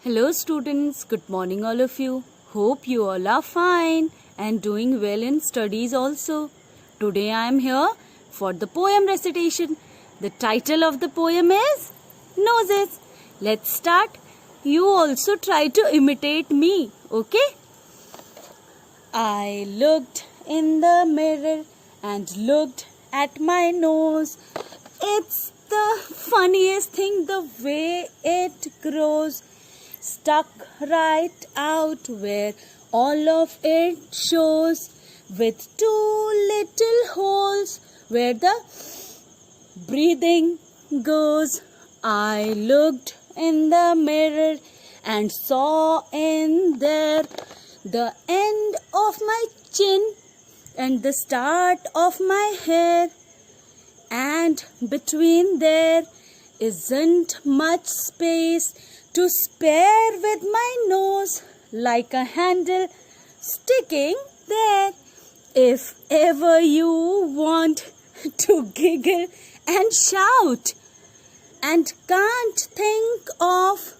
Hello students, good morning all of you. Hope you all are fine and doing well in studies also. Today I am here for the poem recitation. The title of the poem is Noses. Let's start. You also try to imitate me, okay? I looked in the mirror and looked at my nose. It's the funniest thing the way it grows, stuck right out where all of it shows, with two little holes where the breathing goes. I looked in the mirror and saw in there the end of my chin and the start of my hair, and between there isn't much space to spare, with my nose like a handle sticking there. If ever you want to giggle and shout and can't think of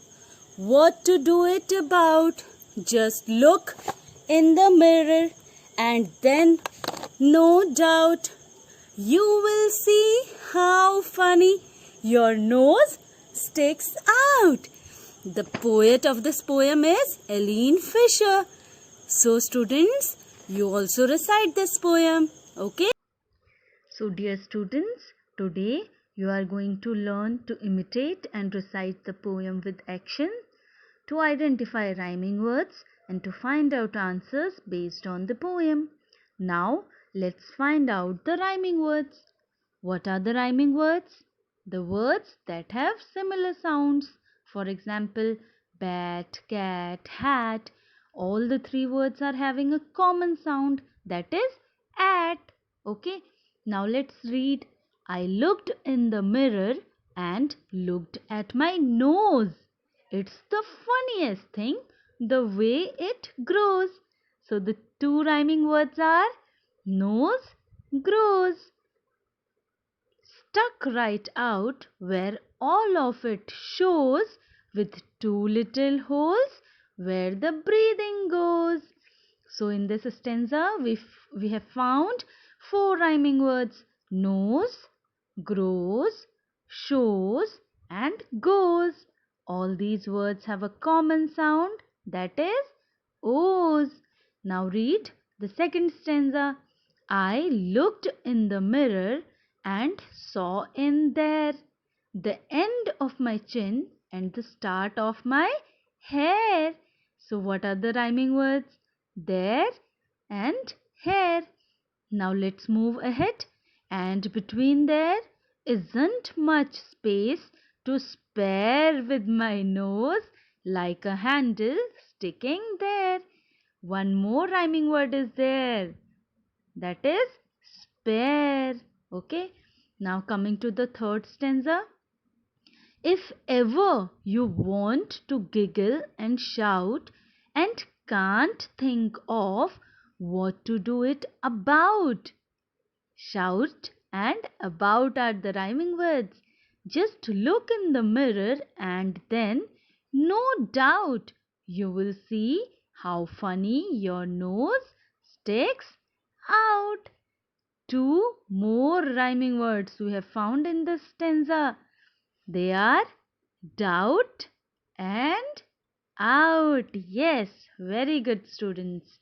what to do it about, just look in the mirror and then no doubt you will see how funny your nose sticks out. The poet of this poem is Eileen Fisher. So students, you also recite this poem, okay? So dear students, today you are going to learn to imitate and recite the poem with action, to identify rhyming words and to find out answers based on the poem. Now let's find out the rhyming words. What are the rhyming words? The words that have similar sounds. For example, bat, cat, hat. All the three words are having a common sound, that is at. Okay, now let's read. I looked in the mirror and looked at my nose. It's the funniest thing, the way it grows. So the two rhyming words are nose, grows. Stuck right out where all of it shows, with two little holes where the breathing goes. So in this stanza we have found four rhyming words: nose, grows, shows and goes. All these words have a common sound, that is O's. Now read the second stanza. I looked in the mirror and saw in there the end of my chin and the start of my hair. So what are the rhyming words? There and hair. Now let's move ahead. And between there isn't much space to spare, with my nose like a handle sticking there. One more rhyming word is there, that is spare. Okay, now coming to the third stanza. If ever you want to giggle and shout and can't think of what to do it about, shout and about are the rhyming words. Just look in the mirror and then no doubt you will see how funny your nose sticks out. Two more rhyming words we have found in this stanza. They are doubt and out. Yes, very good students.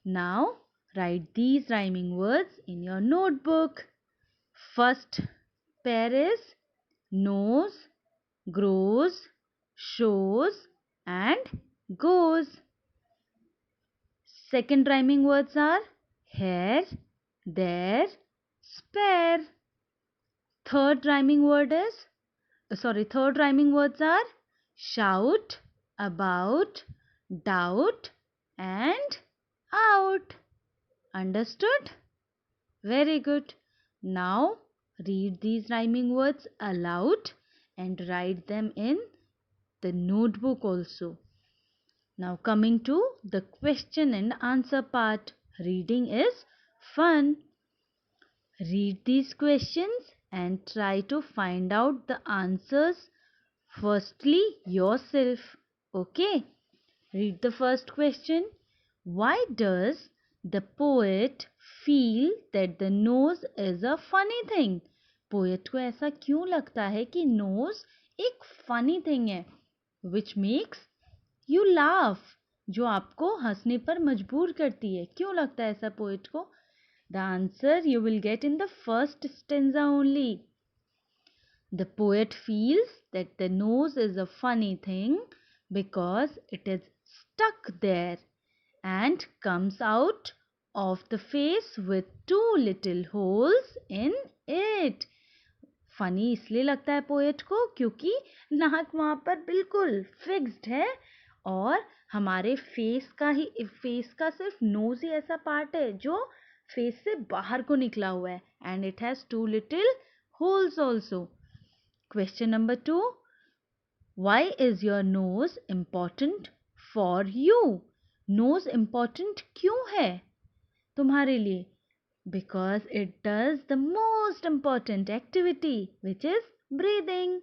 Now write these rhyming words in your notebook. First pair is nose, grows, shows and goes. Second rhyming words are hair, there, spare. Third rhyming words are shout, about, doubt and out. Understood? Very good. Now read these rhyming words aloud and write them in the notebook also. Now coming to the question and answer part. Reading is fun. Read these questions and try to find out the answers firstly yourself. Okay, read the first question. Why does the poet feel that the nose is a funny thing? Poet को ऐसा क्यों लगता है कि knows एक funny thing है which makes you laugh, जो आपको हंसने पर मजबूर करती है? क्यों लगता है ऐसा पोएट को? The answer you will get in the first stanza only. The poet feels that the nose is a funny thing because it is stuck there and comes out of the face with two little holes in it. Funny इसलिए लगता है poet को क्योंकि नाक वहाँ पर बिल्कुल fixed है और हमारे फेस का सिर्फ नोज ही ऐसा पार्ट है जो फेस से बाहर को निकला हुआ है and it has two little holes also. Question number 2. Why is your nose important for you? Nose important क्यों है तुम्हारे लिए? Because it does the most important activity, which is breathing.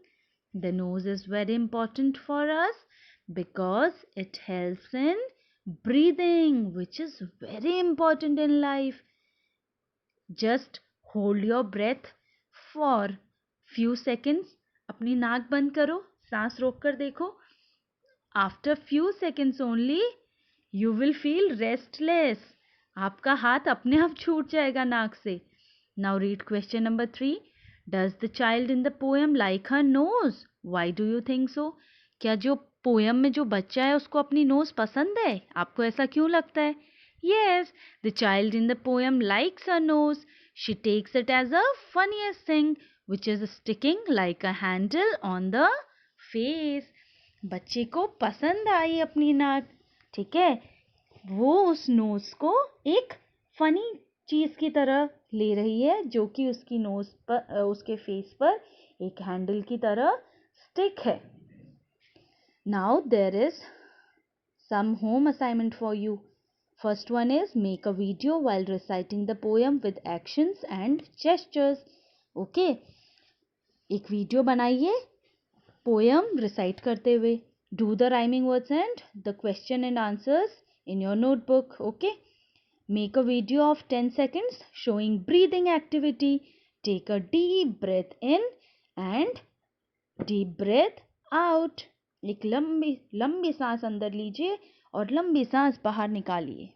The nose is very important for us because it helps in breathing, which is very important in life. Just hold your breath for few seconds. अपनी नाक बंद करो, सांस रोक कर देखो. After few seconds only you will feel restless. आपका हाथ अपने आप छूट जाएगा नाक से. Now read question number 3. Does the child in the poem like her nose? Why do you think so? क्या जो पोएम में जो बच्चा है उसको अपनी नोज पसंद है? आपको ऐसा क्यों लगता है? Yes, the child in the poem likes her nose. She takes it as a funniest thing, which is sticking like a handle on the face. बच्चे को पसंद आई अपनी नाक, ठीक है? वो उस नोज को एक फनी चीज की तरह ले रही है जो कि उसकी नोज पर उसके फेस पर एक हैंडल की तरह स्टिक है. Now there is some home assignment for you. First one is make a video while reciting the poem with actions and gestures. Okay, एक वीडियो बनाइए पोएम रिसाइट करते हुए. Do the rhyming words and the question and answers in your notebook. Okay, make a video of 10 seconds showing breathing activity. Take a deep breath in and deep breath out. एक लंबी लंबी सांस अंदर लीजिए और लंबी सांस बाहर निकालिए.